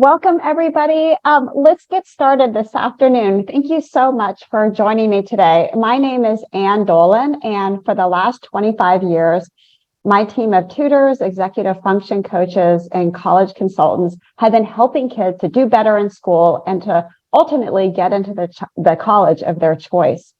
Welcome, everybody. Let's get started this afternoon. Thank you so much for joining me today. My name is Ann Dolan, and for the last 25 years, my team of tutors, executive function coaches, and college consultants have been helping kids to do better in school and to ultimately get into the college of their choice.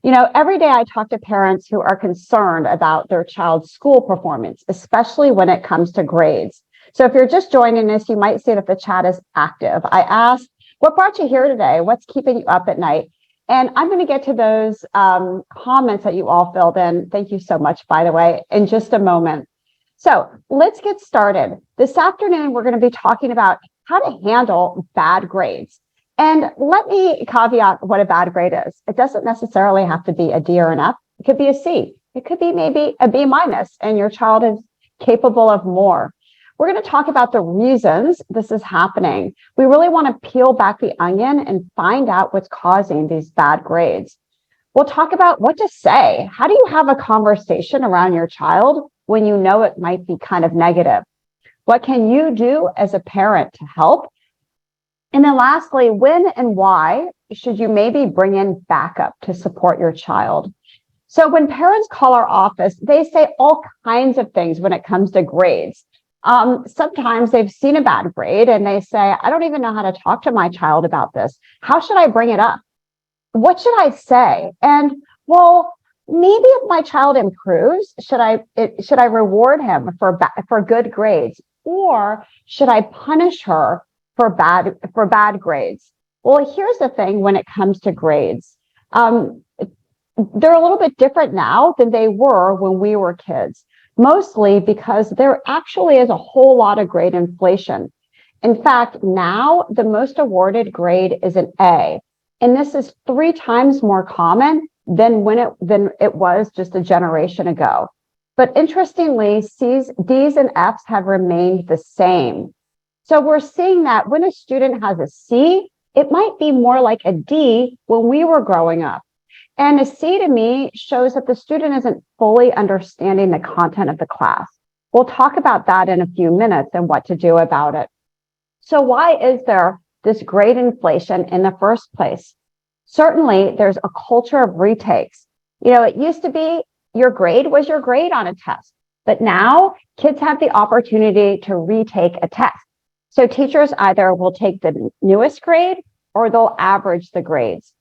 Every day I talk to parents who are concerned about their child's school performance, especially when it comes to grades. So if you're just joining us, you might see that the chat is active. I asked, what brought you here today? What's keeping you up at night? And I'm going to get to those comments that you all filled in. Thank you so much, by the way, in just a moment. So let's get started. This afternoon, we're going to be talking about how to handle bad grades. And let me caveat what a bad grade is. It doesn't necessarily have to be a D or an F. It could be a C. It could be maybe a B minus, and your child is capable of more. We're going to talk about the reasons this is happening. We really want to peel back the onion and find out what's causing these bad grades. We'll talk about what to say. How do you have a conversation around your child when you know it might be kind of negative? What can you do as a parent to help? And then lastly, when and why should you maybe bring in backup to support your child? So when parents call our office, they say all kinds of things when it comes to grades. Sometimes they've seen a bad grade and they say, I don't even know how to talk to my child about this. How should I bring it up? What should I say? And well, maybe if my child improves, should I reward him for good grades, or should I punish her for bad grades? Well, here's the thing when it comes to grades. They're a little bit different now than they were when we were kids. Mostly because there actually is a whole lot of grade inflation. In fact, now the most awarded grade is an A, and this is 3 times more common than it was just a generation ago. But interestingly, C's, D's, and F's have remained the same. So we're seeing that when a student has a C, it might be more like a D when we were growing up. And a C to me shows that the student isn't fully understanding the content of the class. We'll talk about that in a few minutes and what to do about it. So why is there this grade inflation in the first place? Certainly, there's a culture of retakes. It used to be your grade was your grade on a test, but now kids have the opportunity to retake a test. So teachers either will take the newest grade or they'll average the grades.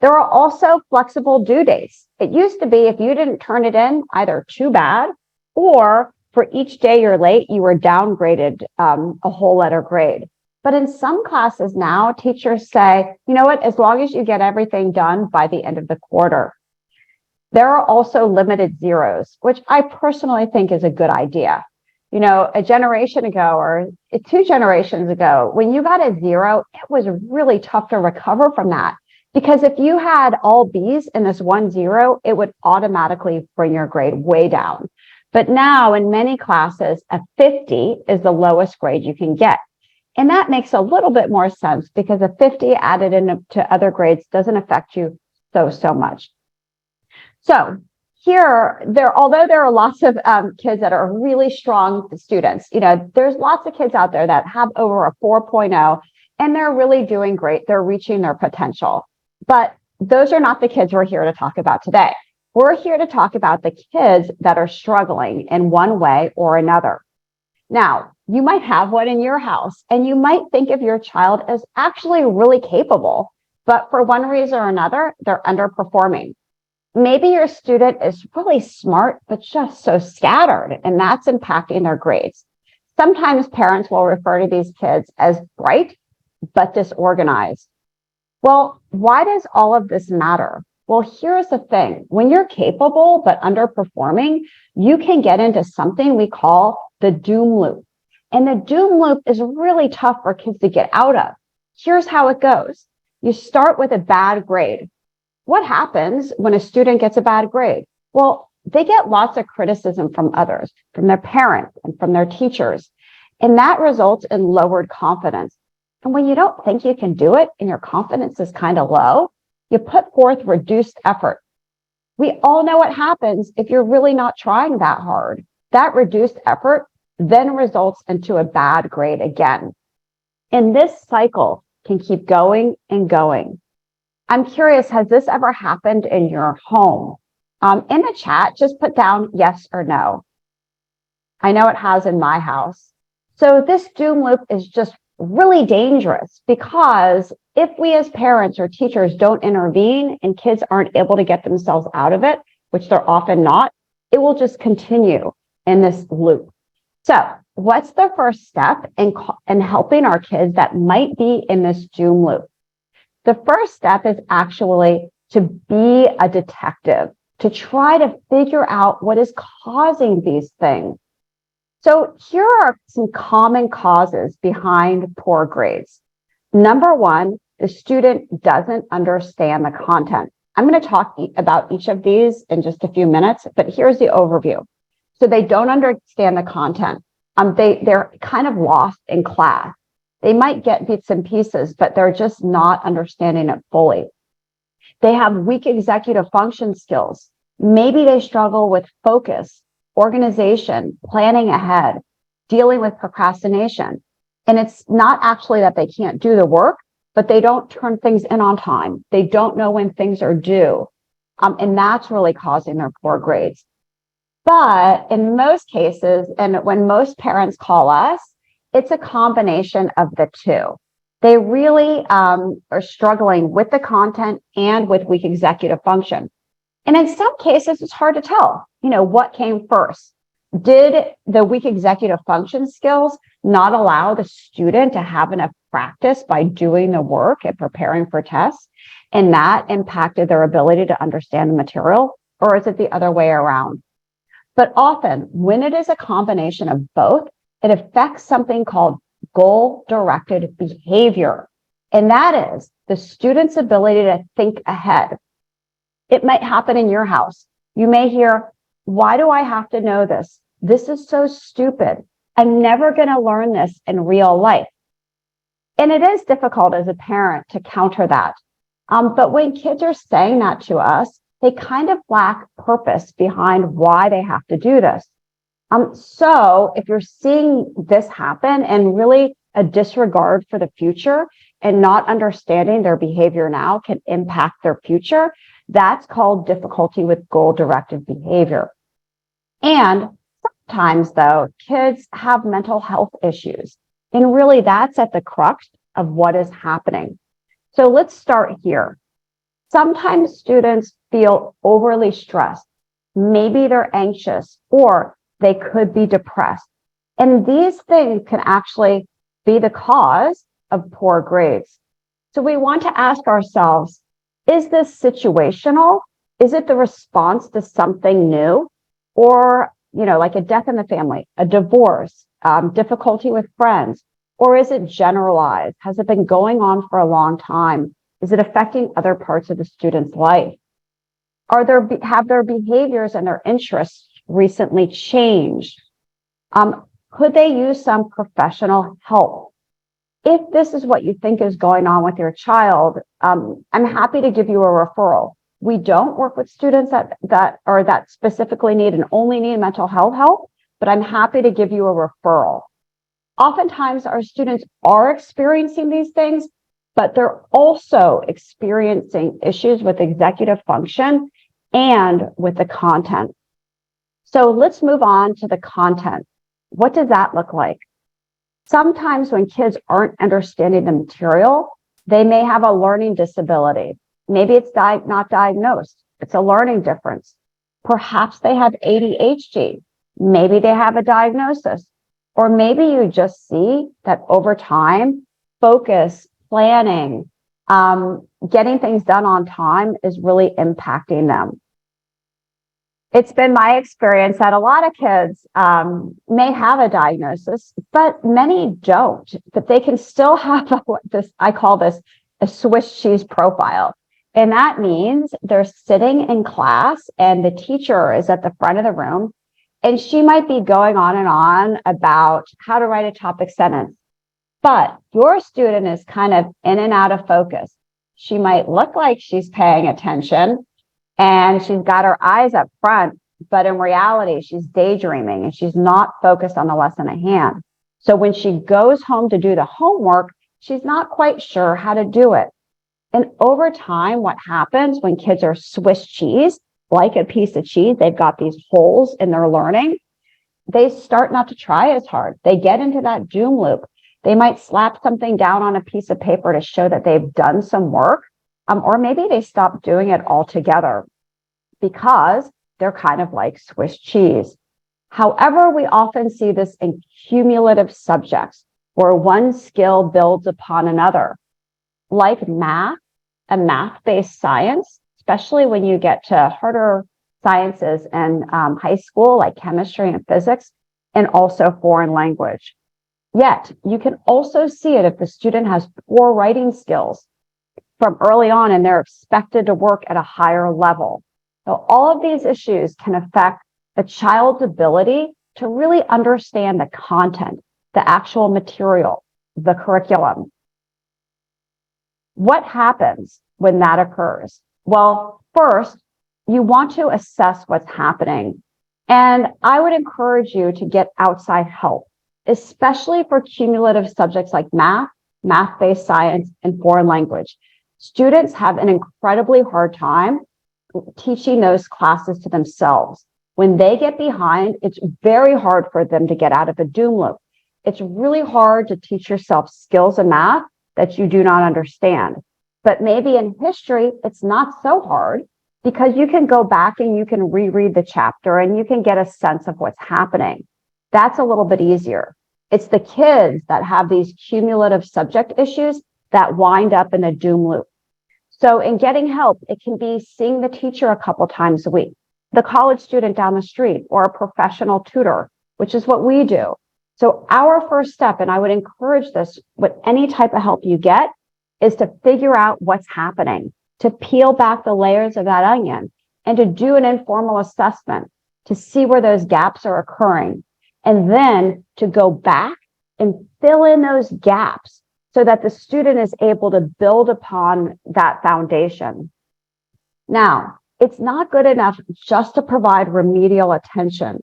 There are also flexible due dates. It used to be if you didn't turn it in, either too bad, or for each day you're late, you were downgraded a whole letter grade. But in some classes now, teachers say, you know what, as long as you get everything done by the end of the quarter. There are also limited zeros, which I personally think is a good idea. A generation ago or 2 generations ago, when you got a 0, it was really tough to recover from that. Because if you had all B's in this 1 0, it would automatically bring your grade way down. But now in many classes, a 50 is the lowest grade you can get. And that makes a little bit more sense because a 50 added into other grades doesn't affect you so much. So although there are lots of kids that are really strong students, there's lots of kids out there that have over a 4.0 and they're really doing great. They're reaching their potential. But those are not the kids we're here to talk about today. We're here to talk about the kids that are struggling in one way or another. Now, you might have one in your house, and you might think of your child as actually really capable, but for one reason or another, they're underperforming. Maybe your student is really smart, but just so scattered, and that's impacting their grades. Sometimes parents will refer to these kids as bright, but disorganized. Well, why does all of this matter? Well, here's the thing. When you're capable but underperforming, you can get into something we call the doom loop. And the doom loop is really tough for kids to get out of. Here's how it goes. You start with a bad grade. What happens when a student gets a bad grade? Well, they get lots of criticism from others, from their parents and from their teachers. And that results in lowered confidence. And when you don't think you can do it and your confidence is kind of low, you put forth reduced effort. We all know what happens if you're really not trying that hard. That reduced effort then results into a bad grade again. And this cycle can keep going and going. I'm curious, has this ever happened in your home? In the chat, just put down yes or no. I know it has in my house. So this doom loop is just really dangerous because if we as parents or teachers don't intervene and kids aren't able to get themselves out of it, which they're often not, it will just continue in this loop. So what's the first step in helping our kids that might be in this doom loop? The first step is actually to be a detective, to try to figure out what is causing these things. So here are some common causes behind poor grades. Number one, the student doesn't understand the content. I'm going to talk about each of these in just a few minutes, but here's the overview. So they don't understand the content. They're kind of lost in class. They might get bits and pieces, but they're just not understanding it fully. They have weak executive function skills. Maybe they struggle with focus, organization, planning ahead, dealing with procrastination. And it's not actually that they can't do the work, but they don't turn things in on time. They don't know when things are due. And that's really causing their poor grades. But in most cases, and when most parents call us, it's a combination of the two. They really are struggling with the content and with weak executive function. And in some cases, it's hard to tell, what came first. Did the weak executive function skills not allow the student to have enough practice by doing the work and preparing for tests? And that impacted their ability to understand the material? Or is it the other way around? But often, when it is a combination of both, it affects something called goal-directed behavior. And that is the student's ability to think ahead. It might happen in your house. You may hear, why do I have to know this? This is so stupid. I'm never going to learn this in real life. And it is difficult as a parent to counter that. But when kids are saying that to us, they kind of lack purpose behind why they have to do this. So if you're seeing this happen and really a disregard for the future and not understanding their behavior now can impact their future, that's called difficulty with goal-directed behavior. And sometimes, though, kids have mental health issues. And really, that's at the crux of what is happening. So let's start here. Sometimes students feel overly stressed. Maybe they're anxious, or they could be depressed. And these things can actually be the cause of poor grades. So we want to ask ourselves, is this situational? Is it the response to something new? Or, like a death in the family, a divorce, difficulty with friends? Or is it generalized? Has it been going on for a long time? Is it affecting other parts of the student's life? Have their behaviors and their interests recently changed? Could they use some professional help? If this is what you think is going on with your child, I'm happy to give you a referral. We don't work with students that specifically need and only need mental health help, but I'm happy to give you a referral. Oftentimes, our students are experiencing these things, but they're also experiencing issues with executive function and with the content. So let's move on to the content. What does that look like? Sometimes when kids aren't understanding the material, they may have a learning disability. Maybe it's not diagnosed. It's a learning difference. Perhaps they have ADHD. Maybe they have a diagnosis. Or maybe you just see that over time, focus, planning, getting things done on time is really impacting them. It's been my experience that a lot of kids may have a diagnosis, but many don't. But they can still have I call this a Swiss cheese profile. And that means they're sitting in class and the teacher is at the front of the room and she might be going on about how to write a topic sentence. But your student is kind of in and out of focus. She might look like she's paying attention and she's got her eyes up front, but in reality, she's daydreaming and she's not focused on the lesson at hand. So when she goes home to do the homework, she's not quite sure how to do it. And over time, what happens when kids are Swiss cheese, like a piece of cheese, they've got these holes in their learning, they start not to try as hard. They get into that doom loop. They might slap something down on a piece of paper to show that they've done some work, or maybe they stop doing it altogether because they're kind of like Swiss cheese. However, we often see this in cumulative subjects where one skill builds upon another, like math and math-based science, especially when you get to harder sciences in high school, like chemistry and physics, and also foreign language. Yet, you can also see it if the student has poor writing skills from early on and they're expected to work at a higher level. So all of these issues can affect a child's ability to really understand the content, the actual material, the curriculum. What happens when that occurs? Well, first, you want to assess what's happening. And I would encourage you to get outside help, especially for cumulative subjects like math, math-based science, and foreign language. Students have an incredibly hard time teaching those classes to themselves. When they get behind, it's very hard for them to get out of a doom loop. It's really hard to teach yourself skills in math that you do not understand. But maybe in history, it's not so hard because you can go back and you can reread the chapter and you can get a sense of what's happening. That's a little bit easier. It's the kids that have these cumulative subject issues that wind up in a doom loop. So in getting help, it can be seeing the teacher a couple times a week, the college student down the street, or a professional tutor, which is what we do. So our first step, and I would encourage this with any type of help you get, is to figure out what's happening, to peel back the layers of that onion, and to do an informal assessment to see where those gaps are occurring, and then to go back and fill in those gaps so that the student is able to build upon that foundation. Now, it's not good enough just to provide remedial attention.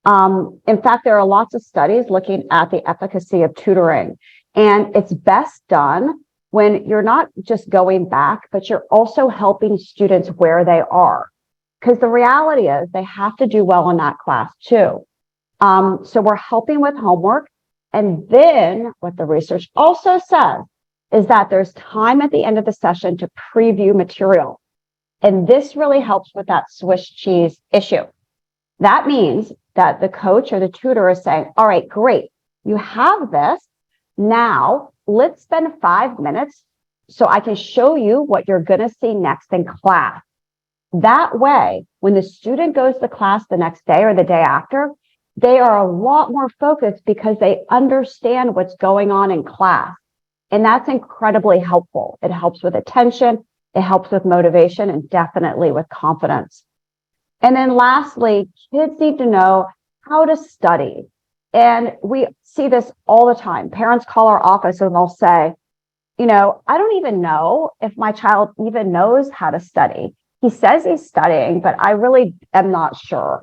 In fact, there are lots of studies looking at the efficacy of tutoring, and it's best done when you're not just going back, but you're also helping students where they are. Because the reality is they have to do well in that class too. So we're helping with homework. And then what the research also says is that there's time at the end of the session to preview material. And this really helps with that Swiss cheese issue. That means that the coach or the tutor is saying, all right, great, you have this. Now let's spend 5 minutes so I can show you what you're going to see next in class. That way, when the student goes to class the next day or the day after, they are a lot more focused because they understand what's going on in class. And that's incredibly helpful. It helps with attention, it helps with motivation, and definitely with confidence. And then lastly, kids need to know how to study. And we see this all the time. Parents call our office and they'll say, you know, I don't even know if my child even knows how to study. He says he's studying, but I really am not sure.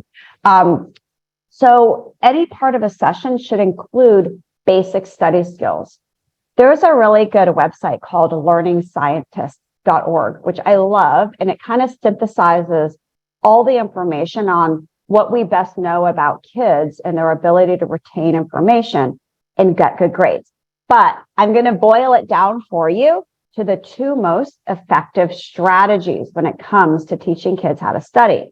So any part of a session should include basic study skills. There's a really good website called learningscientist.org, which I love, and it kind of synthesizes all the information on what we best know about kids and their ability to retain information and get good grades. But I'm going to boil it down for you to the two most effective strategies when it comes to teaching kids how to study.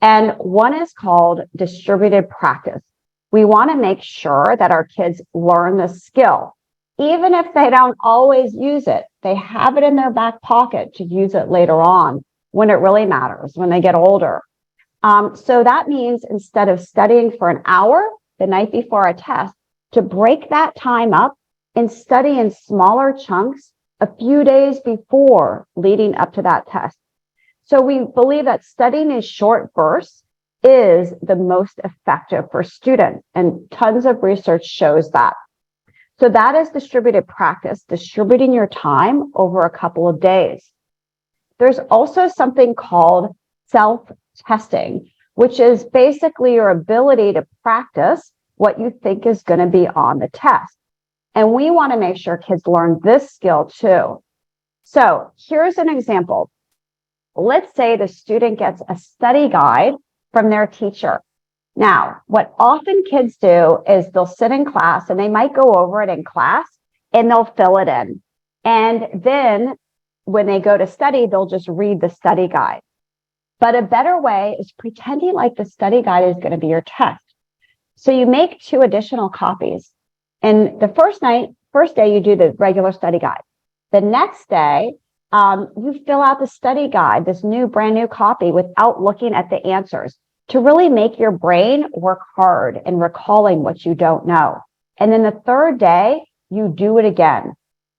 And one is called distributed practice. We want to make sure that our kids learn the skill. Even if they don't always use it, they have it in their back pocket to use it later on when it really matters, when they get older. So that means instead of studying for an hour the night before a test, to break that time up and study in smaller chunks a few days before leading up to that test. So we believe that studying in short bursts is the most effective for students, and tons of research shows that. So that is distributed practice, distributing your time over a couple of days. There's also something called self-testing, which is basically your ability to practice what you think is going to be on the test. And we want to make sure kids learn this skill too. So here's an example. Let's say the student gets a study guide from their teacher. Now, what often kids do is they'll sit in class and they might go over it in class and they'll fill it in. And then when they go to study, they'll just read the study guide. But a better way is pretending like the study guide is going to be your test. So you make 2 additional copies. And the first day, you do the regular study guide. The next day, you fill out the study guide, this brand new copy, without looking at the answers, to really make your brain work hard in recalling what you don't know. And then the third day, you do it again.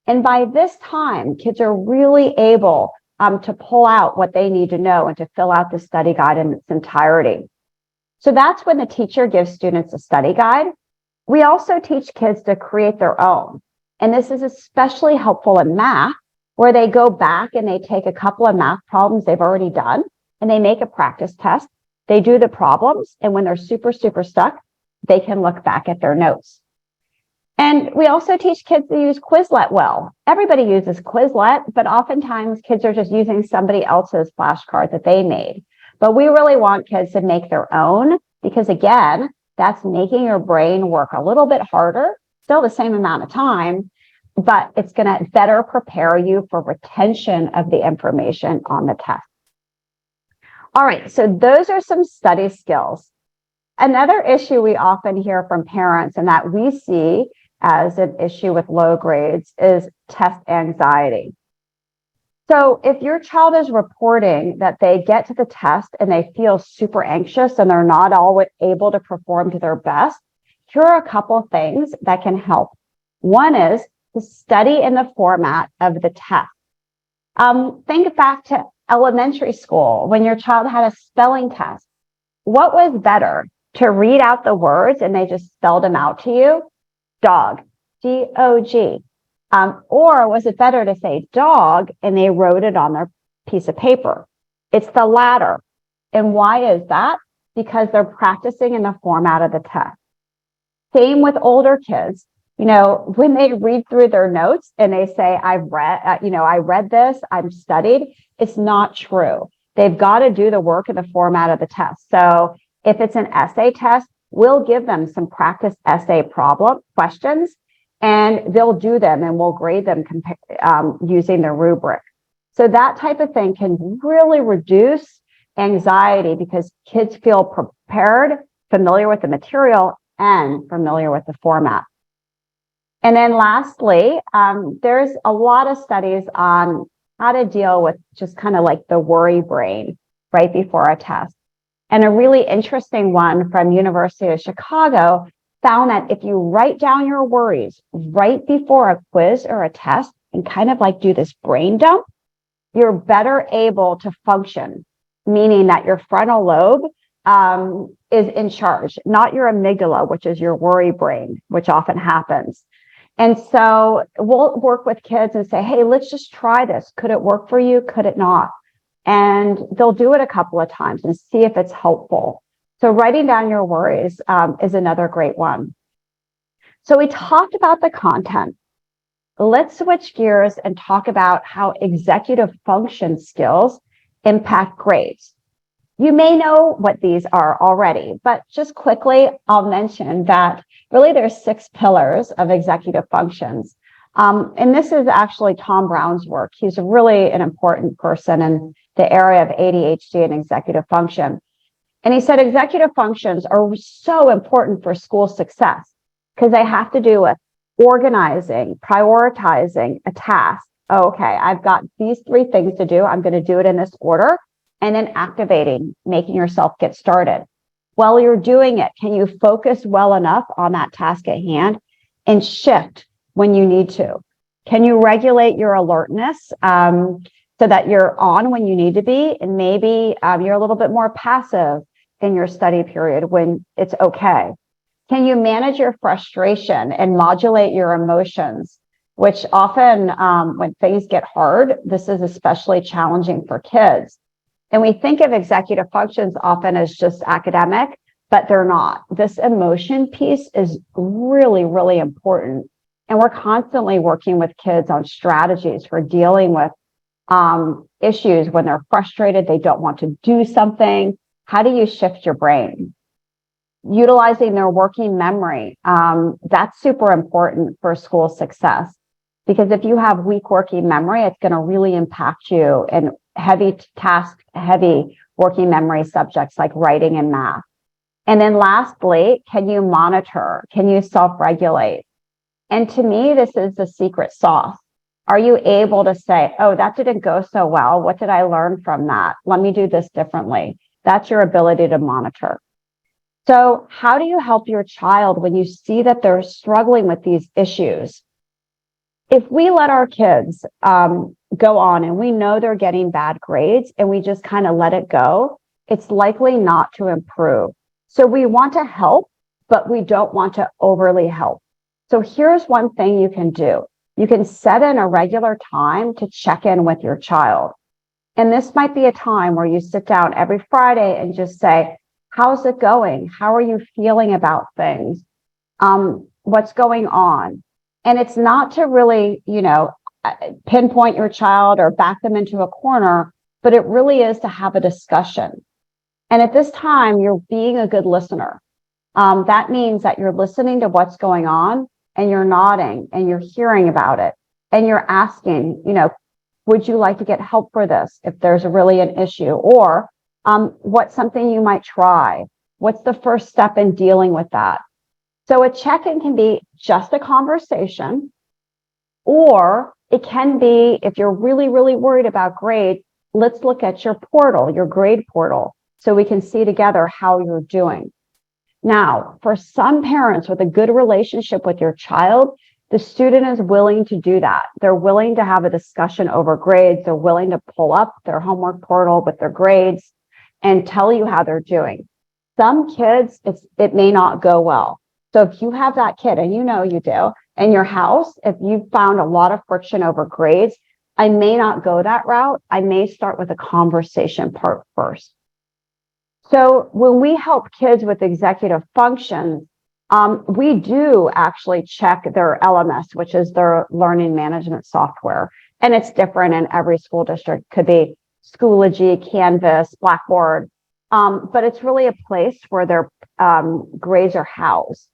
And by this time, kids are really able to pull out what they need to know and to fill out the study guide in its entirety. So that's when the teacher gives students a study guide. We also teach kids to create their own. And this is especially helpful in math, where they go back and they take a couple of math problems they've already done and they make a practice test. They do the problems. And when they're super, super stuck, they can look back at their notes. And we also teach kids to use Quizlet well. Everybody uses Quizlet, but oftentimes kids are just using somebody else's flashcard that they made. But we really want kids to make their own because, again, that's making your brain work a little bit harder, still the same amount of time, but it's going to better prepare you for retention of the information on the test. All right, so those are some study skills. Another issue we often hear from parents and that we see as an issue with low grades is test anxiety. So if your child is reporting that they get to the test and they feel super anxious and they're not always able to perform to their best, here are a couple of things that can help. One is to study in the format of the test. Think back to elementary school when your child had a spelling test. What was better, to read out the words and they just spelled them out to you? Dog, D-O-G. Or was it better to say dog and they wrote it on their piece of paper? It's the latter. And why is that? Because they're practicing in the format of the test. Same with older kids. You know, when they read through their notes and they say, I read this, I'm studied, it's not true. They've got to do the work in the format of the test. So if it's an essay test, we'll give them some practice essay problem questions, and they'll do them, and we'll grade them using the rubric. So that type of thing can really reduce anxiety because kids feel prepared, familiar with the material, and familiar with the format. And then lastly, there's a lot of studies on how to deal with just kind of like the worry brain right before a test. And a really interesting one from University of Chicago found that if you write down your worries right before a quiz or a test and kind of like do this brain dump, you're better able to function, meaning that your frontal lobe is in charge, not your amygdala, which is your worry brain, which often happens. And so we'll work with kids and say, hey, let's just try this. Could it work for you? Could it not? And they'll do it a couple of times and see if it's helpful. So writing down your worries is another great one. So we talked about the content. Let's switch gears and talk about how executive function skills impact grades. You may know what these are already, but just quickly, I'll mention that really there's 6 pillars of executive functions. And this is actually Tom Brown's work. He's really an important person in the area of ADHD and executive function. And he said executive functions are so important for school success because they have to do with organizing, prioritizing a task. Okay, I've got these 3 things to do. I'm going to do it in this order. And then activating, making yourself get started. While you're doing it, can you focus well enough on that task at hand and shift when you need to? Can you regulate your alertness so that you're on when you need to be? And maybe you're a little bit more passive in your study period when it's okay. Can you manage your frustration and modulate your emotions, which often when things get hard, this is especially challenging for kids. And we think of executive functions often as just academic, but they're not. This emotion piece is really, really important. And we're constantly working with kids on strategies for dealing with issues when they're frustrated, they don't want to do something. How do you shift your brain? Utilizing their working memory. That's super important for school success, because if you have weak working memory, it's going to really impact you in heavy working memory subjects like writing and math. And then lastly, can you monitor? Can you self-regulate? And to me, this is the secret sauce. Are you able to say, oh, that didn't go so well. What did I learn from that? Let me do this differently. That's your ability to monitor. So how do you help your child when you see that they're struggling with these issues? If we let our kids go on and we know they're getting bad grades and we just kind of let it go, it's likely not to improve. So we want to help, but we don't want to overly help. So here's one thing you can do. You can set in a regular time to check in with your child. And this might be a time where you sit down every Friday and just say, how's it going? How are you feeling about things? What's going on? And it's not to really, pinpoint your child or back them into a corner, but it really is to have a discussion. And at this time, you're being a good listener. That means that you're listening to what's going on and you're nodding and you're hearing about it. And you're asking, would you like to get help for this if there's really an issue? Or what's something you might try? What's the first step in dealing with that? So a check-in can be just a conversation, or it can be, if you're really, really worried about grade, let's look at your portal, your grade portal, so we can see together how you're doing. Now, for some parents with a good relationship with your child, the student is willing to do that. They're willing to have a discussion over grades. They're willing to pull up their homework portal with their grades and tell you how they're doing. Some kids, it may not go well. So if you have that kid, and you do, in your house, if you found a lot of friction over grades, I may not go that route. I may start with a conversation part first. So when we help kids with executive functions, we do actually check their LMS, which is their learning management software. And it's different in every school district. Could be Schoology, Canvas, Blackboard. But it's really a place where their grades are housed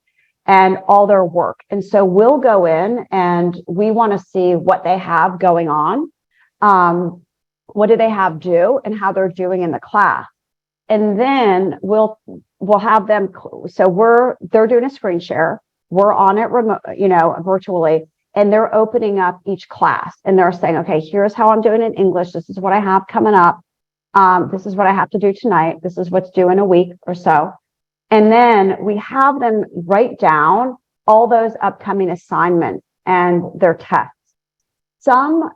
and all their work. And so we'll go in and we want to see what they have going on. What do they have due and how they're doing in the class. And then we'll have them. So they're doing a screen share. We're on it remote, virtually, and they're opening up each class and they're saying, okay, here's how I'm doing in English. This is what I have coming up. This is what I have to do tonight. This is what's due in a week or so. And then we have them write down all those upcoming assignments and their tests. Some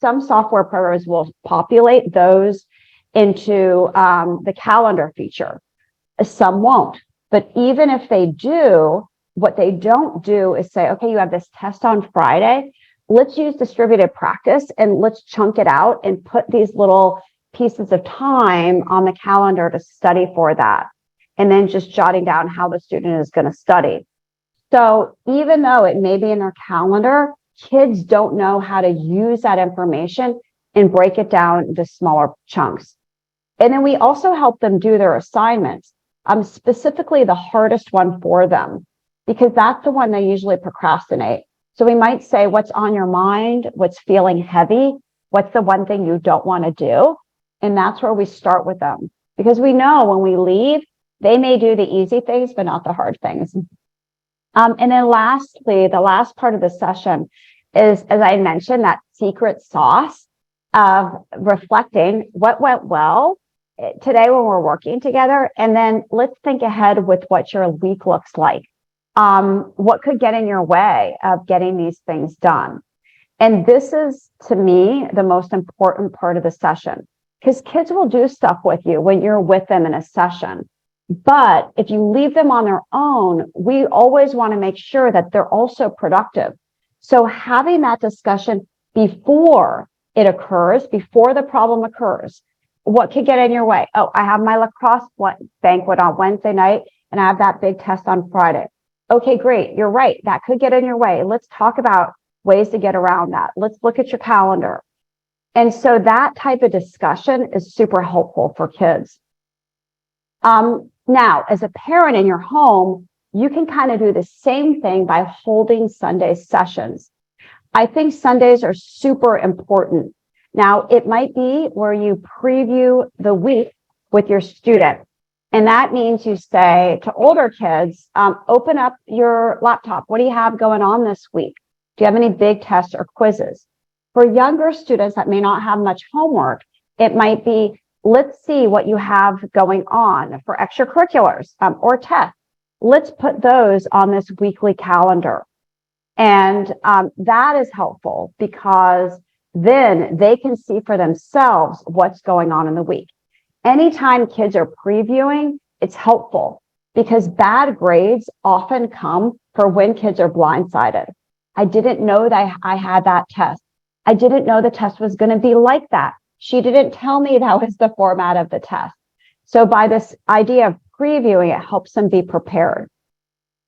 software programs will populate those into the calendar feature. Some won't. But even if they do, what they don't do is say, okay, you have this test on Friday. Let's use distributed practice and let's chunk it out and put these little pieces of time on the calendar to study for that. And then just jotting down how the student is going to study. So even though it may be in their calendar, kids don't know how to use that information and break it down into smaller chunks. And then we also help them do their assignments, specifically the hardest one for them, because that's the one they usually procrastinate. So we might say, what's on your mind? What's feeling heavy? What's the one thing you don't want to do? And that's where we start with them, because we know when we leave, they may do the easy things, but not the hard things. And then lastly, the last part of the session is, as I mentioned, that secret sauce of reflecting what went well today when we're working together. And then let's think ahead with what your week looks like. What could get in your way of getting these things done? And this is, to me, the most important part of the session, because kids will do stuff with you when you're with them in a session. But if you leave them on their own, we always want to make sure that they're also productive. So having that discussion before it occurs, before the problem occurs, what could get in your way? Oh, I have my lacrosse banquet on Wednesday night and I have that big test on Friday. Okay, great. You're right. That could get in your way. Let's talk about ways to get around that. Let's look at your calendar. And so that type of discussion is super helpful for kids. Now, as a parent in your home, you can kind of do the same thing by holding Sunday sessions. I think Sundays are super important. Now, it might be where you preview the week with your student. And that means you say to older kids, open up your laptop. What do you have going on this week? Do you have any big tests or quizzes? For younger students that may not have much homework, it might be, let's see what you have going on for extracurriculars or tests. Let's put those on this weekly calendar. And that is helpful because then they can see for themselves what's going on in the week. Anytime kids are previewing, it's helpful because bad grades often come for when kids are blindsided. I didn't know that I had that test. I didn't know the test was going to be like that. She didn't tell me that was the format of the test. So by this idea of previewing, it helps them be prepared.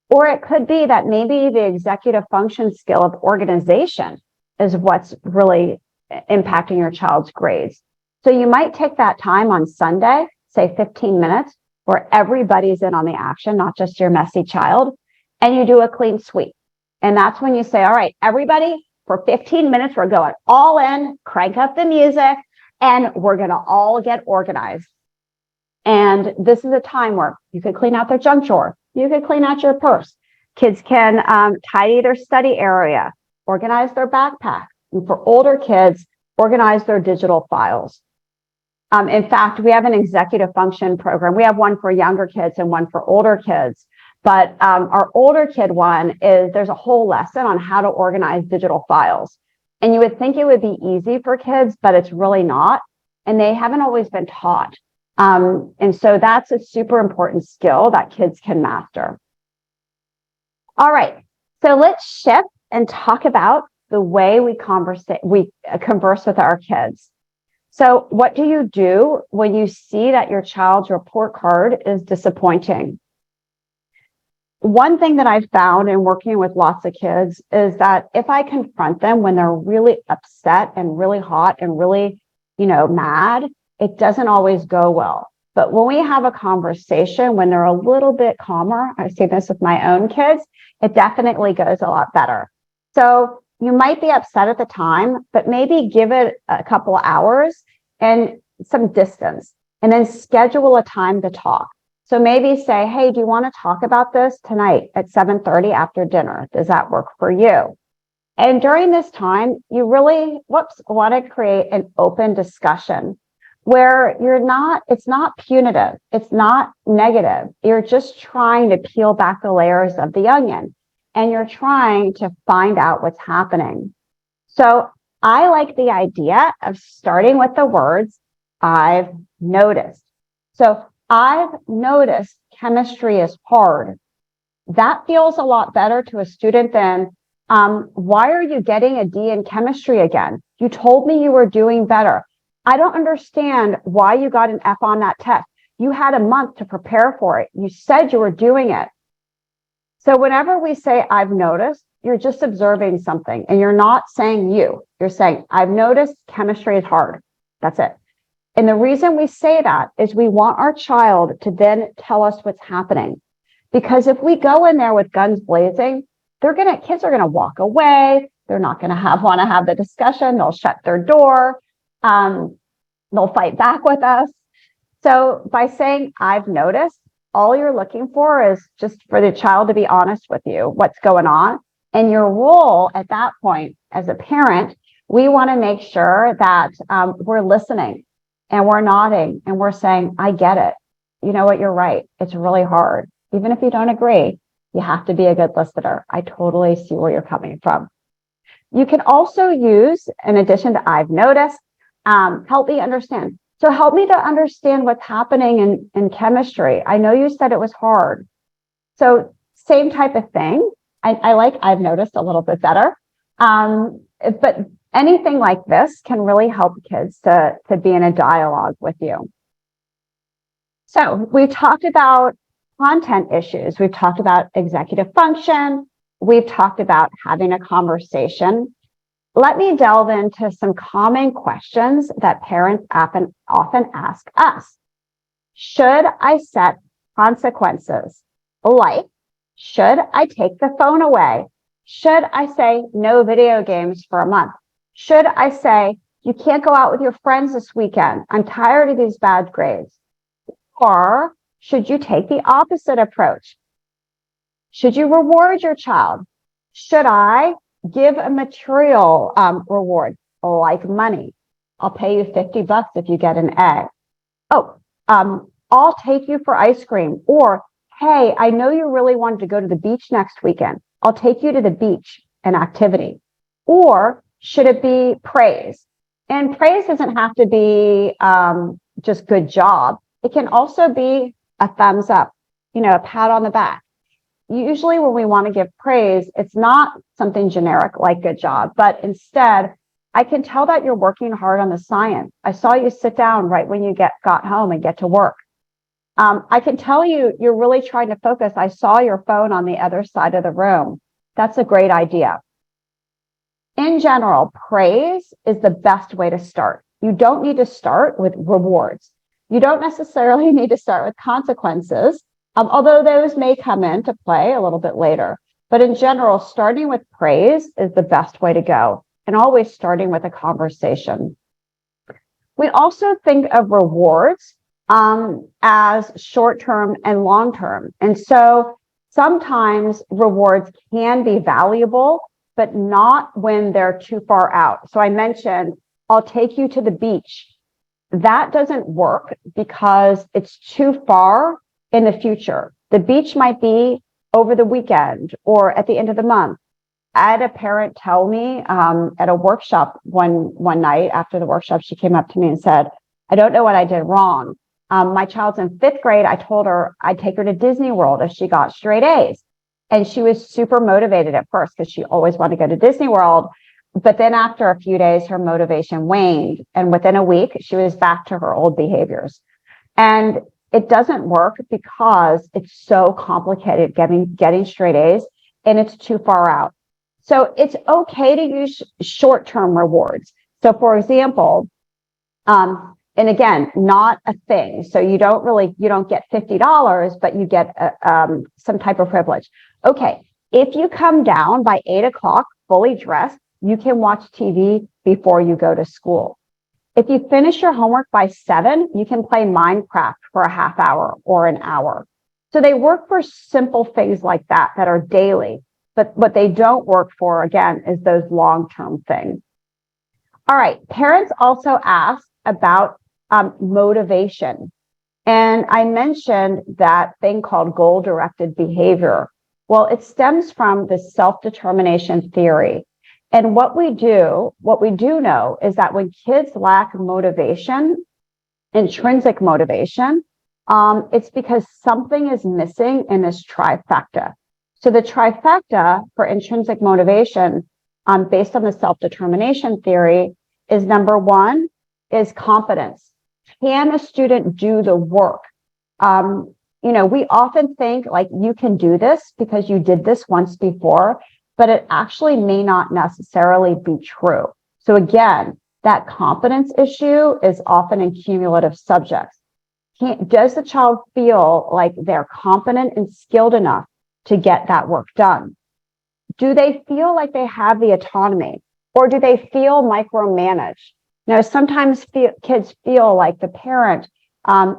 Or it could be that maybe the executive function skill of organization is what's really impacting your child's grades. So you might take that time on Sunday, say 15 minutes, where everybody's in on the action, not just your messy child, and you do a clean sweep. And that's when you say, all right, everybody, for 15 minutes, we're going all in, crank up the music, and we're going to all get organized. And this is a time where you could clean out their junk drawer. You could clean out your purse. Kids can tidy their study area, organize their backpack. And for older kids, organize their digital files. In fact, we have an executive function program. We have one for younger kids and one for older kids. But our older kid one is there's a whole lesson on how to organize digital files. And you would think it would be easy for kids, but it's really not. And they haven't always been taught. And so that's a super important skill that kids can master. All right, so let's shift and talk about the way we converse with our kids. So what do you do when you see that your child's report card is disappointing? One thing that I've found in working with lots of kids is that if I confront them when they're really upset and really hot and really, mad, it doesn't always go well. But when we have a conversation, when they're a little bit calmer, I see this with my own kids, it definitely goes a lot better. So you might be upset at the time, but maybe give it a couple of hours and some distance, and then schedule a time to talk. So maybe say, hey, do you want to talk about this tonight at 7:30 after dinner? Does that work for you? And during this time, you really, want to create an open discussion where it's not punitive, it's not negative. You're just trying to peel back the layers of the onion, and you're trying to find out what's happening. So I like the idea of starting with the words, I've noticed. So I've noticed chemistry is hard. That feels a lot better to a student than, why are you getting a D in chemistry again? You told me you were doing better. I don't understand why you got an F on that test. You had a month to prepare for it. You said you were doing it. So whenever we say, I've noticed, you're just observing something and you're not saying you. You're saying, I've noticed chemistry is hard. That's it. And the reason we say that is we want our child to then tell us what's happening. Because if we go in there with guns blazing, kids are going to walk away. They're not going to want to have the discussion. They'll shut their door. They'll fight back with us. So by saying, I've noticed, all you're looking for is just for the child to be honest with you, what's going on. And your role at that point as a parent, we want to make sure that we're listening and we're nodding and we're saying, I get it. You know what? You're right. It's really hard. Even if you don't agree, you have to be a good listener. I totally see where you're coming from. You can also use, in addition to I've noticed, help me understand. So help me to understand what's happening in chemistry. I know you said it was hard. So same type of thing. I like I've noticed a little bit better. But anything like this can really help kids to be in a dialogue with you. So we talked about content issues. We've talked about executive function. We've talked about having a conversation. Let me delve into some common questions that parents often ask us. Should I set consequences? Like, should I take the phone away? Should I say no video games for a month? Should I say, you can't go out with your friends this weekend? I'm tired of these bad grades. Or should you take the opposite approach? Should you reward your child? Should I give a material reward like money? I'll pay you $50 if you get an A. I'll take you for ice cream. Or, hey, I know you really wanted to go to the beach next weekend. I'll take you to the beach, an activity. Or should it be praise? And praise doesn't have to be just good job. It can also be a thumbs up, a pat on the back. Usually when we want to give praise, it's not something generic like good job, but instead, I can tell that you're working hard on the science. I saw you sit down right when you got home and get to work. I can tell you're really trying to focus. I saw your phone on the other side of the room. That's a great idea. In general, praise is the best way to start. You don't need to start with rewards. You don't necessarily need to start with consequences, although those may come into play a little bit later. But in general, starting with praise is the best way to go, and always starting with a conversation. We also think of rewards as short-term and long-term. And so sometimes rewards can be valuable, but not when they're too far out. So I mentioned, I'll take you to the beach. That doesn't work because it's too far in the future. The beach might be over the weekend or at the end of the month. I had a parent tell me at a workshop one night after the workshop, she came up to me and said, I don't know what I did wrong. My child's in 5th grade. I told her I'd take her to Disney World if she got straight A's. And she was super motivated at first because she always wanted to go to Disney World. But then after a few days, her motivation waned. And within a week, she was back to her old behaviors. And it doesn't work because it's so complicated getting straight A's, and it's too far out. So it's okay to use short-term rewards. So for example, and again, not a thing. So you don't get $50, but you get some type of privilege. Okay, if you come down by 8 o'clock, fully dressed, you can watch TV before you go to school. If you finish your homework by 7, you can play Minecraft for a half hour or an hour. So they work for simple things like that are daily, but what they don't work for, again, is those long-term things. All right, parents also ask about motivation. And I mentioned that thing called goal-directed behavior. Well, it stems from the self-determination theory. And what we do know is that when kids lack motivation, intrinsic motivation, it's because something is missing in this trifecta. So the trifecta for intrinsic motivation, based on the self-determination theory, is number 1 is competence. Can a student do the work? We often think like you can do this because you did this once before, but it actually may not necessarily be true. So again, that competence issue is often in cumulative subjects. Does the child feel like they're competent and skilled enough to get that work done? Do they feel like they have the autonomy, or do they feel micromanaged? Now, sometimes kids feel like the parent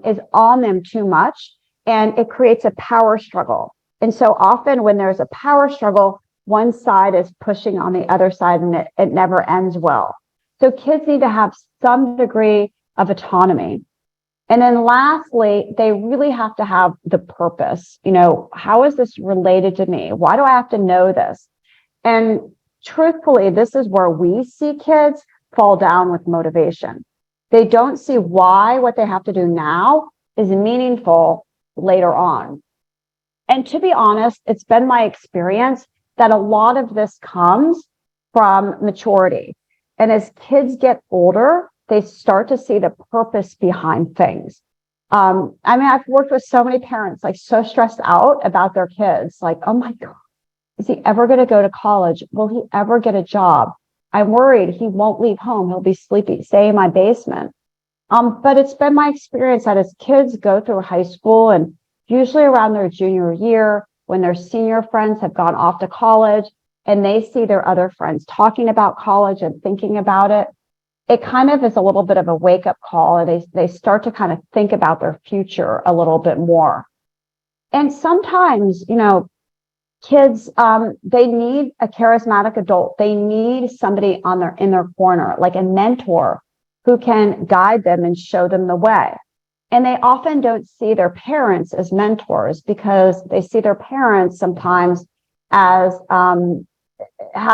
is on them too much, and it creates a power struggle. And so often when there's a power struggle, one side is pushing on the other side, and it never ends well. So kids need to have some degree of autonomy. And then lastly, they really have to have the purpose. How is this related to me? Why do I have to know this? And truthfully, this is where we see kids fall down with motivation. They don't see why what they have to do now is meaningful later on. And to be honest, it's been my experience that a lot of this comes from maturity. And as kids get older, they start to see the purpose behind things. I've worked with so many parents, like so stressed out about their kids, like, oh my God, is he ever going to go to college? Will he ever get a job? I'm worried he won't leave home. He'll be sleepy, stay in my basement. But it's been my experience that as kids go through high school and usually around their junior year, when their senior friends have gone off to college and they see their other friends talking about college and thinking about it, it kind of is a little bit of a wake up call. And they start to kind of think about their future a little bit more. And sometimes, kids, they need a charismatic adult. They need somebody in their corner, like a mentor who can guide them and show them the way. And they often don't see their parents as mentors because they see their parents sometimes as,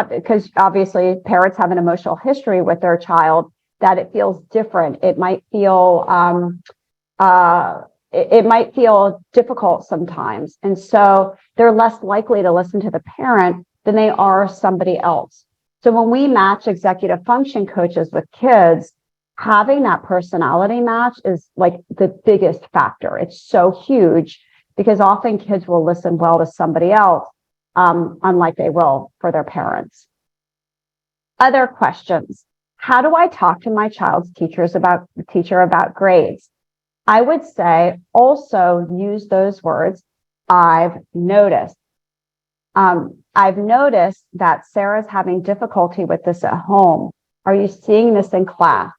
because obviously parents have an emotional history with their child, that it feels different. It might feel, it might feel difficult sometimes. And so they're less likely to listen to the parent than they are somebody else. So when we match executive function coaches with kids, having that personality match is like the biggest factor. It's so huge because often kids will listen well to somebody else, unlike they will for their parents. Other questions. How do I talk to my child's teacher about grades? I would say also use those words. I've noticed. I've noticed that Sarah's having difficulty with this at home. Are you seeing this in class?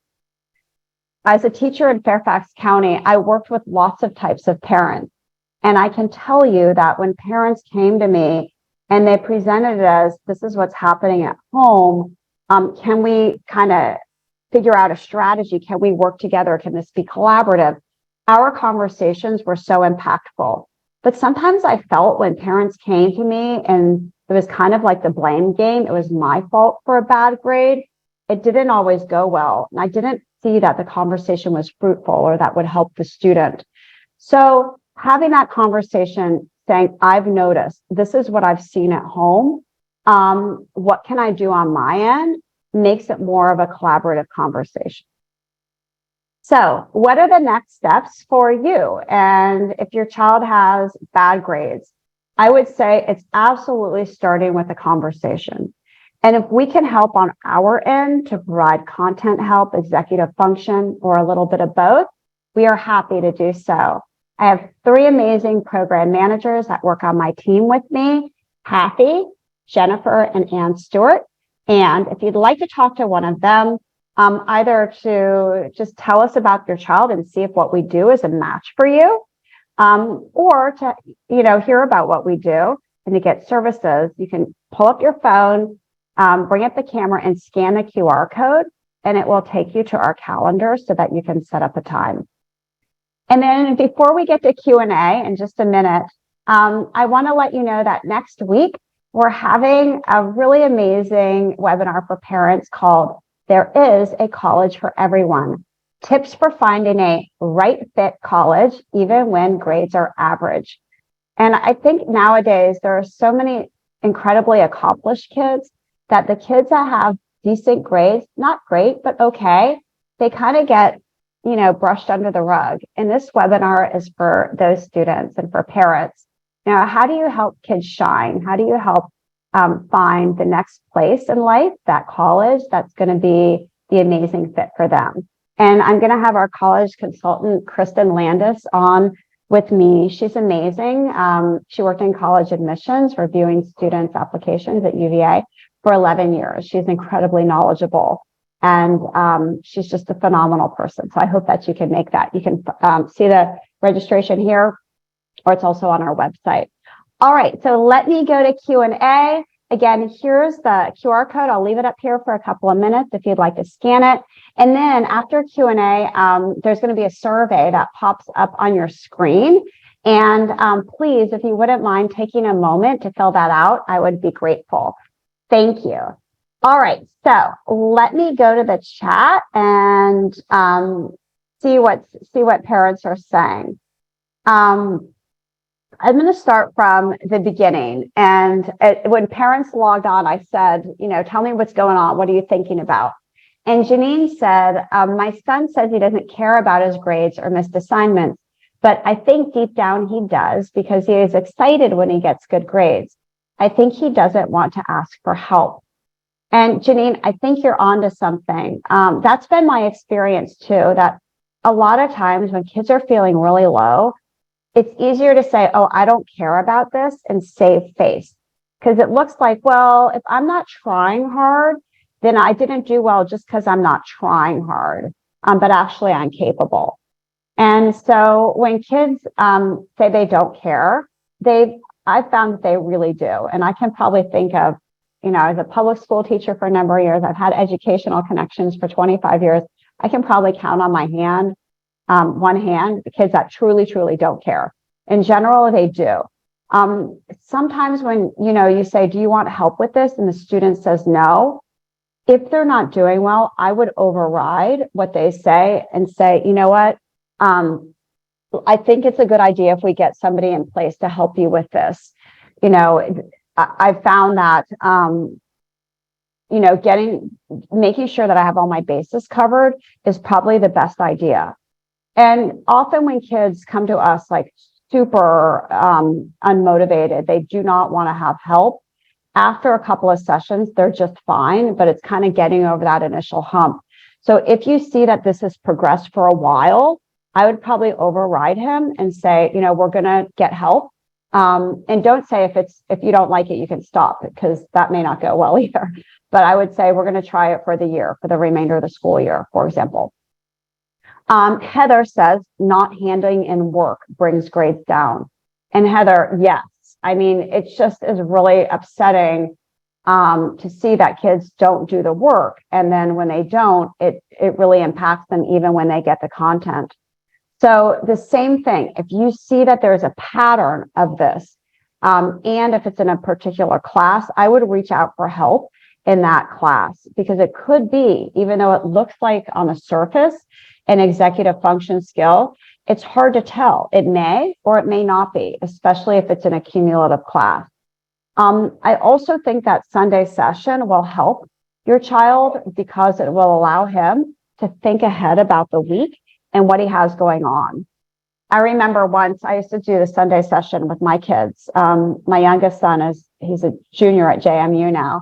As a teacher in Fairfax County, I worked with lots of types of parents. And I can tell you that when parents came to me and they presented it as, this is what's happening at home, can we kind of figure out a strategy? Can we work together? Can this be collaborative? Our conversations were so impactful. But sometimes I felt when parents came to me and it was kind of like the blame game, it was my fault for a bad grade, it didn't always go well. And I didn't see that the conversation was fruitful or that would help the student. So having that conversation saying, I've noticed, this is what I've seen at home. What can I do on my end? Makes it more of a collaborative conversation. So what are the next steps for you? And if your child has bad grades, I would say it's absolutely starting with a conversation. And if we can help on our end to provide content help, executive function, or a little bit of both, we are happy to do so. I have 3 amazing program managers that work on my team with me, Kathy, Jennifer, and Ann Stewart. And if you'd like to talk to one of them, either to just tell us about your child and see if what we do is a match for you, or to hear about what we do and to get services, you can pull up your phone, bring up the camera and scan the QR code, and it will take you to our calendar so that you can set up a time. And then before we get to Q&A in just a minute, I want to let you know that next week, we're having a really amazing webinar for parents called There is a College for Everyone. Tips for finding a right fit college, even when grades are average. And I think nowadays there are so many incredibly accomplished kids that the kids that have decent grades, not great, but okay, they kind of get, brushed under the rug. And this webinar is for those students and for parents. Now, how do you help kids shine? How do you help find the next place in life, that college that's going to be the amazing fit for them? And I'm going to have our college consultant, Kristen Landis, on with me. She's amazing. She worked in college admissions, reviewing students' applications at UVA for 11 years. She's incredibly knowledgeable. And she's just a phenomenal person. So I hope that you can make that. You can see the registration here, or it's also on our website. All right, so let me go to Q&A. Again, here's the QR code. I'll leave it up here for a couple of minutes if you'd like to scan it. And then after Q&A, there's going to be a survey that pops up on your screen. And please, if you wouldn't mind taking a moment to fill that out, I would be grateful. Thank you. All right, so let me go to the chat and see what parents are saying. I'm going to start from the beginning. And when parents logged on, I said, tell me what's going on. What are you thinking about? And Janine said, my son says he doesn't care about his grades or missed assignments. But I think deep down he does, because he is excited when he gets good grades. I think he doesn't want to ask for help. And Janine, I think you're onto something. That's been my experience too, that a lot of times when kids are feeling really low, it's easier to say, oh, I don't care about this, and save face. Because it looks like, well, if I'm not trying hard, then I didn't do well just because I'm not trying hard, but actually I'm capable. And so when kids say they don't care, I've found that they really do. And I can probably think of, as a public school teacher for a number of years, I've had educational connections for 25 years. I can probably count on my hand, one hand, the kids that truly, truly don't care. In general, they do. Sometimes when, you say, do you want help with this? And the student says no. If they're not doing well, I would override what they say and say, you know what? I think it's a good idea if we get somebody in place to help you with this. I found that, making sure that I have all my bases covered is probably the best idea. And often when kids come to us like super unmotivated, they do not want to have help. After a couple of sessions, they're just fine, but it's kind of getting over that initial hump. So if you see that this has progressed for a while, I would probably override him and say, we're going to get help. And don't say if you don't like it, you can stop, because that may not go well either. But I would say we're going to try it for the year, for the remainder of the school year, for example. Heather says not handing in work brings grades down. And Heather, yes. I mean, it just is really upsetting to see that kids don't do the work. And then when they don't, it really impacts them even when they get the content. So the same thing, if you see that there's a pattern of this, and if it's in a particular class, I would reach out for help in that class, because it could be, even though it looks like on the surface an executive function skill, it's hard to tell. It may or it may not be, especially if it's in a cumulative class. I also think that Sunday session will help your child, because it will allow him to think ahead about the week and what he has going on. I remember once I used to do the Sunday session with my kids. My youngest son he's a junior at JMU now.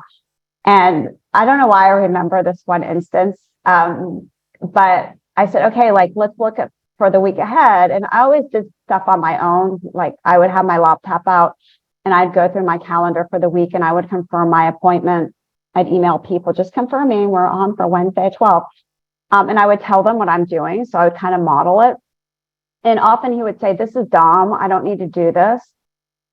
And I don't know why I remember this one instance, but I said, okay, let's look at for the week ahead. And I always did stuff on my own. Like I would have my laptop out and I'd go through my calendar for the week and I would confirm my appointment. I'd email people just confirming we're on for Wednesday at 12. And I would tell them what I'm doing. So I would kind of model it. And often he would say, this is dumb. I don't need to do this.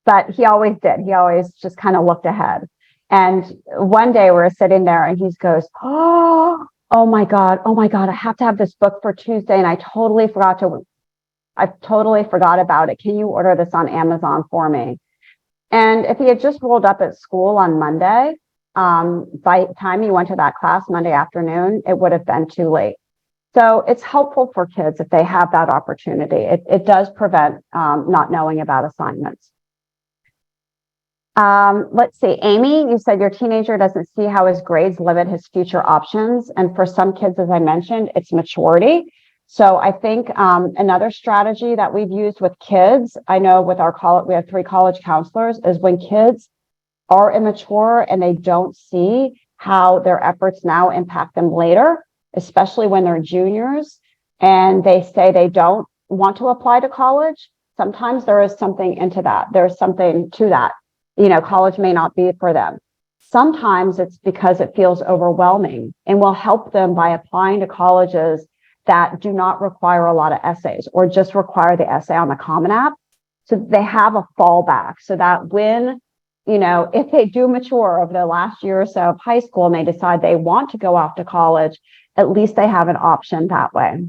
But he always did. He always just kind of looked ahead. And one day we're sitting there and he goes, oh my God, I have to have this book for Tuesday. And I totally forgot about it. Can you order this on Amazon for me? And if he had just rolled up at school on Monday, by the time he went to that class Monday afternoon, it would have been too late. So it's helpful for kids if they have that opportunity. It does prevent not knowing about assignments. Let's see, Amy, you said your teenager doesn't see how his grades limit his future options. And for some kids, as I mentioned, it's maturity. So I think another strategy that we've used with kids, I know with our college, we have 3 college counselors, is when kids are immature and they don't see how their efforts now impact them later, especially when they're juniors, and they say they don't want to apply to college. Sometimes there is something into that. There's something to that. College may not be for them. Sometimes it's because it feels overwhelming, and we'll help them by applying to colleges that do not require a lot of essays or just require the essay on the Common App. So they have a fallback so that when, if they do mature over the last year or so of high school and they decide they want to go off to college, at least they have an option that way.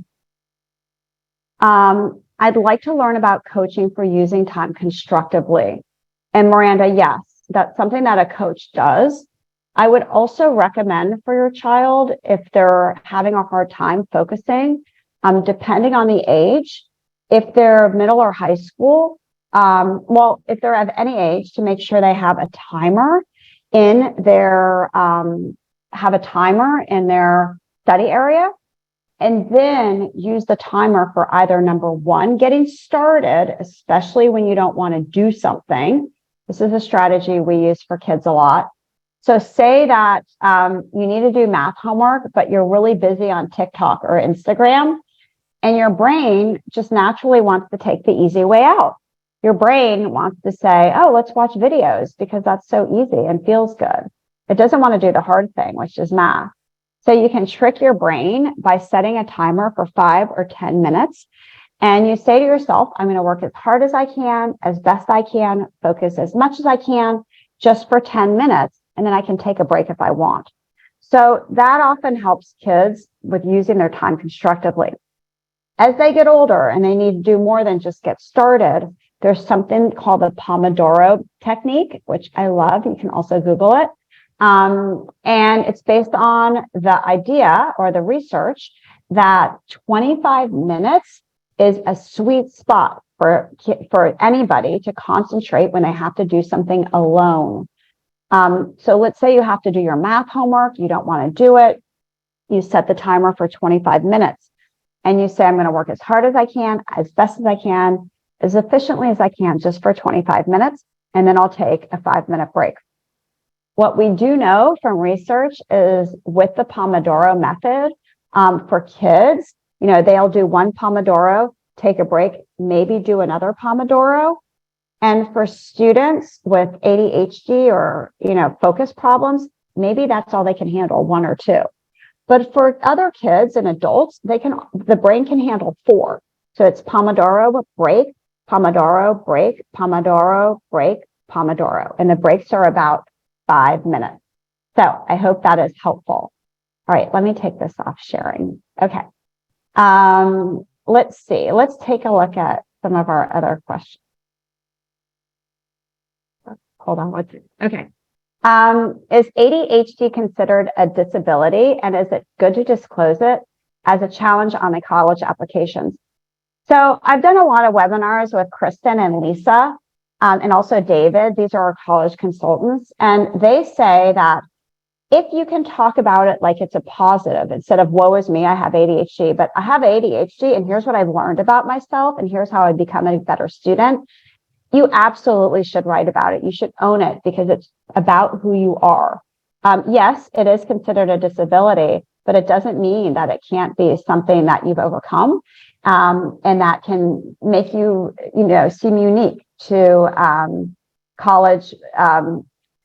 I'd like to learn about coaching for using time constructively. And Miranda, yes, that's something that a coach does. I would also recommend for your child, if they're having a hard time focusing, depending on the age, if they're middle or high school, if they're of any age, to make sure they have a timer in their study area. and then use the timer for either number one, getting started, especially when you don't want to do something. This is a strategy we use for kids a lot. So say that you need to do math homework, but you're really busy on TikTok or Instagram, and your brain just naturally wants to take the easy way out. Your brain wants to say, oh, let's watch videos because that's so easy and feels good. It doesn't want to do the hard thing, which is math. So you can trick your brain by setting a timer for 5 or 10 minutes. And you say to yourself, I'm going to work as hard as I can, as best I can, focus as much as I can, just for 10 minutes. And then I can take a break if I want. So that often helps kids with using their time constructively. As they get older and they need to do more than just get started, there's something called the Pomodoro technique, which I love. You can also Google it. And it's based on the idea or the research that 25 minutes is a sweet spot for anybody to concentrate when they have to do something alone. So let's say you have to do your math homework, you don't want to do it. You set the timer for 25 minutes and you say, I'm going to work as hard as I can, as best as I can, as efficiently as I can, just for 25 minutes. And then I'll take a 5-minute break. What we do know from research is with the Pomodoro method, for kids, they'll do one Pomodoro, take a break, maybe do another Pomodoro. And for students with ADHD or, focus problems, maybe that's all they can handle, 1 or 2. But for other kids and adults, the brain can handle 4. So it's Pomodoro break, Pomodoro break, Pomodoro break, Pomodoro. And the breaks are about 5 minutes. So I hope that is helpful. All right, let me take this off sharing. Okay. Let's see. Let's take a look at some of our other questions. Hold on. Okay. Is ADHD considered a disability, and is it good to disclose it as a challenge on the college applications? So I've done a lot of webinars with Kristen and Lisa, and also David. These are our college consultants, and they say that if you can talk about it like it's a positive, instead of woe is me, I have ADHD, but I have ADHD, and here's what I've learned about myself, and here's how I become a better student. You absolutely should write about it. You should own it because it's about who you are. Yes, it is considered a disability, but it doesn't mean that it can't be something that you've overcome, and that can make you, seem unique to college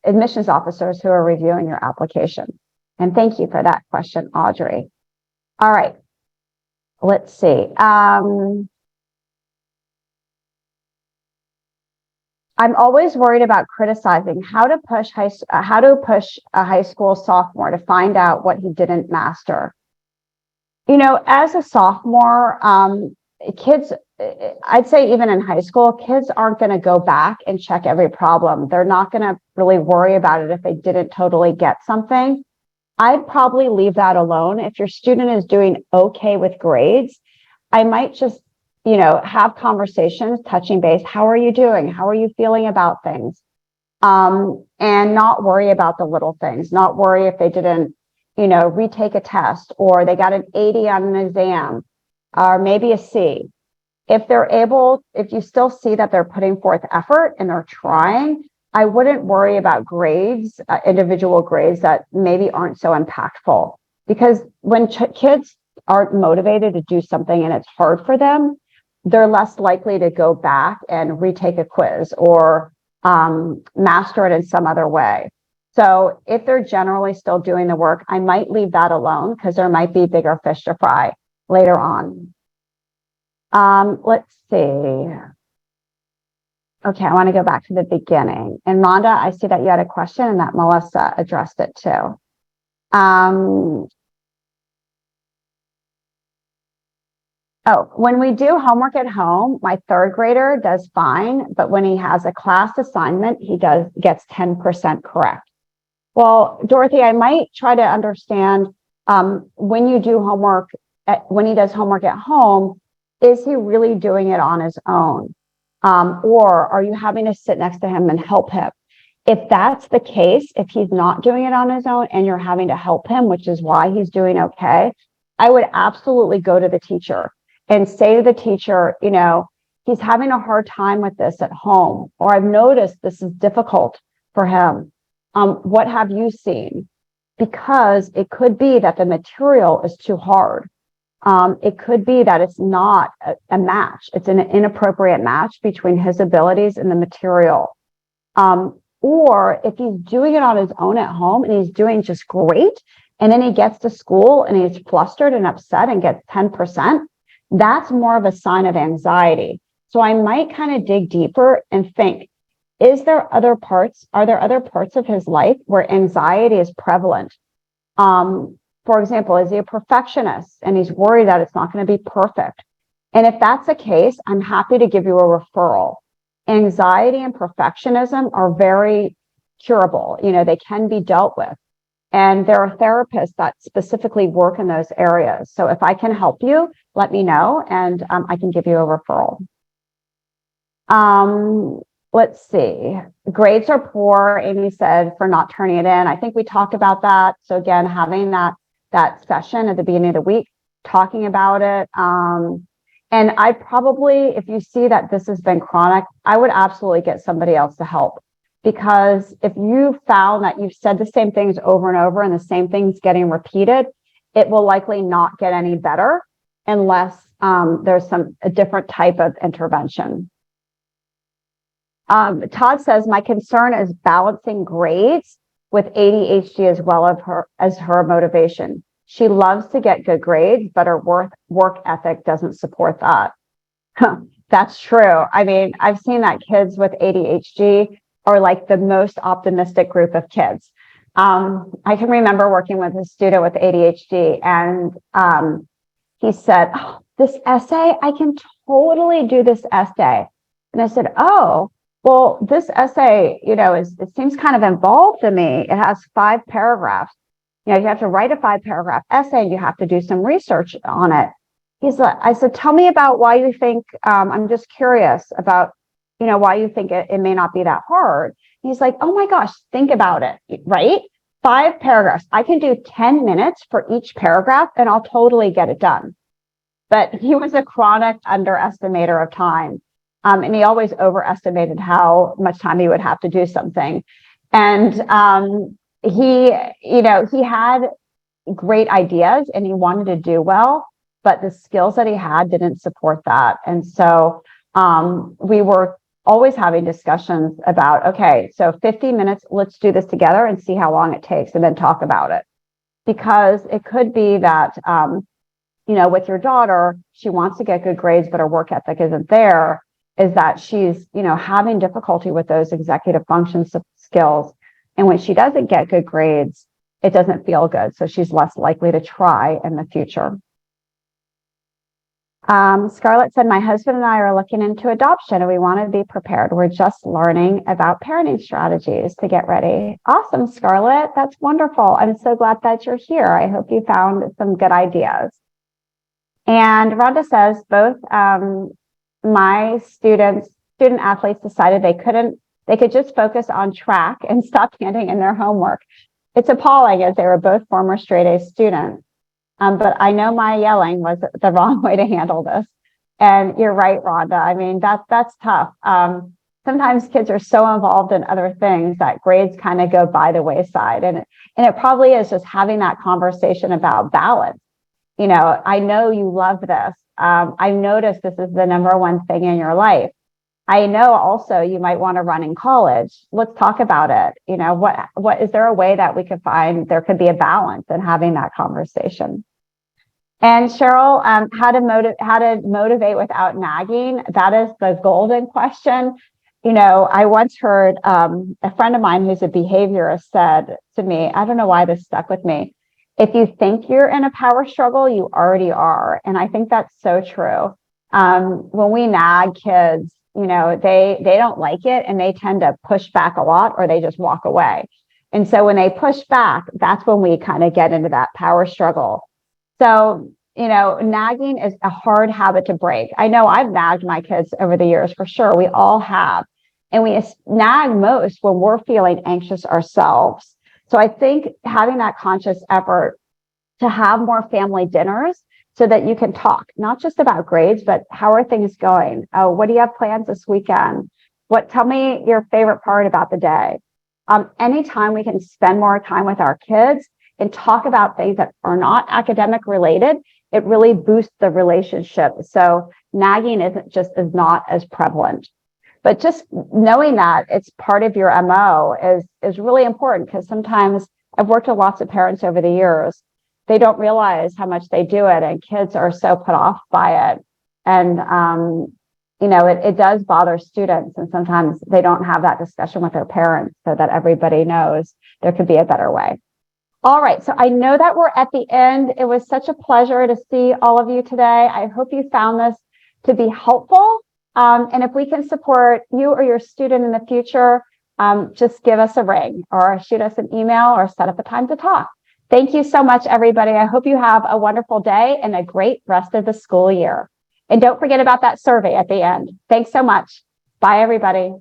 admissions officers who are reviewing your application. And thank you for that question, Audrey. All right, let's see. I'm always worried about criticizing how to push a high school sophomore to find out what he didn't master. As a sophomore, kids, I'd say even in high school, kids aren't going to go back and check every problem. They're not going to really worry about it if they didn't totally get something. I'd probably leave that alone. If your student is doing okay with grades, I might just have conversations, touching base. How are you doing? How are you feeling about things? And not worry about the little things, not worry if they didn't, retake a test or they got an 80 on an exam or maybe a C. If you still see that they're putting forth effort and they're trying, I wouldn't worry about grades, individual grades that maybe aren't so impactful. Because when kids aren't motivated to do something and it's hard for them, they're less likely to go back and retake a quiz or master it in some other way. So if they're generally still doing the work, I might leave that alone because there might be bigger fish to fry later on. Let's see. Okay, I want to go back to the beginning. And Rhonda, I see that you had a question and that Melissa addressed it too. When we do homework at home, my 3rd grader does fine, but when he has a class assignment, he gets 10% correct. Well, Dorothy, I might try to understand when you do homework, when he does homework at home, is he really doing it on his own? Or are you having to sit next to him and help him? If that's the case, if he's not doing it on his own and you're having to help him, which is why he's doing okay, I would absolutely go to the teacher and say to the teacher, he's having a hard time with this at home, or I've noticed this is difficult for him. What have you seen? Because it could be that the material is too hard. It could be that it's not a match. It's an inappropriate match between his abilities and the material. Or if he's doing it on his own at home and he's doing just great, and then he gets to school and he's flustered and upset and gets 10%, that's more of a sign of anxiety. So I might kind of dig deeper and think, are there other parts of his life where anxiety is prevalent? For example, is he a perfectionist and he's worried that it's not going to be perfect? And if that's the case, I'm happy to give you a referral. Anxiety and perfectionism are very curable. They can be dealt with. And there are therapists that specifically work in those areas. So if I can help you, let me know, and I can give you a referral. Let's see. Grades are poor, Amy said, for not turning it in. I think we talked about that. So again, having that session at the beginning of the week, talking about it. And I probably, if you see that this has been chronic, I would absolutely get somebody else to help. Because if you found that you've said the same things over and over and the same things getting repeated, it will likely not get any better unless there's a different type of intervention. Todd says, my concern is balancing grades with ADHD as well as her motivation. She loves to get good grades, but her work ethic doesn't support that. That's true. I mean, I've seen that kids with ADHD are like the most optimistic group of kids. I can remember working with a student with ADHD, and he said, this essay, I can totally do this essay. And I said, oh, well, this essay, it seems kind of involved to me. It has 5 paragraphs. You have to write a 5-paragraph essay. You have to do some research on it. I said, tell me about why you think, I'm just curious about, why you think it may not be that hard. He's like, oh my gosh, think about it, right? 5 paragraphs. I can do 10 minutes for each paragraph and I'll totally get it done. But he was a chronic underestimator of time. And he always overestimated how much time he would have to do something. And he had great ideas and he wanted to do well, but the skills that he had didn't support that. And so we were always having discussions about, okay, so 50 minutes, let's do this together and see how long it takes and then talk about it. Because it could be that, with your daughter, she wants to get good grades, but her work ethic isn't there, is that she's, having difficulty with those executive function skills. And when she doesn't get good grades, it doesn't feel good. So she's less likely to try in the future. Scarlett said, my husband and I are looking into adoption and we want to be prepared. We're just learning about parenting strategies to get ready. Awesome, Scarlett. That's wonderful. I'm so glad that you're here. I hope you found some good ideas. And Rhonda says, both my student athletes decided they could just focus on track and stop handing in their homework. It's appalling as they were both former straight A students. But I know my yelling was the wrong way to handle this. And you're right, Rhonda. I mean, that's tough. Sometimes kids are so involved in other things that grades kind of go by the wayside. And it probably is just having that conversation about balance. I know you love this. I've noticed this is the number one thing in your life. I know also you might want to run in college. Let's talk about it. What is there a way that we could find there could be a balance in having that conversation? And Cheryl, how to motivate without nagging? That is the golden question. I once heard a friend of mine who's a behaviorist said to me, I don't know why this stuck with me. If you think you're in a power struggle, you already are. And I think that's so true. When we nag kids, they don't like it and they tend to push back a lot or they just walk away. And so when they push back, that's when we kind of get into that power struggle. So, nagging is a hard habit to break. I know I've nagged my kids over the years for sure. We all have. And we nag most when we're feeling anxious ourselves. So I think having that conscious effort to have more family dinners so that you can talk, not just about grades, but how are things going? Oh, what do you have plans this weekend? Tell me your favorite part about the day. Anytime we can spend more time with our kids and talk about things that are not academic related, it really boosts the relationship. So nagging is not as prevalent. But just knowing that it's part of your MO is really important, because sometimes I've worked with lots of parents over the years. They don't realize how much they do it, and kids are so put off by it. And, it does bother students, and sometimes they don't have that discussion with their parents so that everybody knows there could be a better way. All right, so I know that we're at the end. It was such a pleasure to see all of you today. I hope you found this to be helpful. And if we can support you or your student in the future, just give us a ring or shoot us an email or set up a time to talk. Thank you so much, everybody. I hope you have a wonderful day and a great rest of the school year. And don't forget about that survey at the end. Thanks so much. Bye, everybody.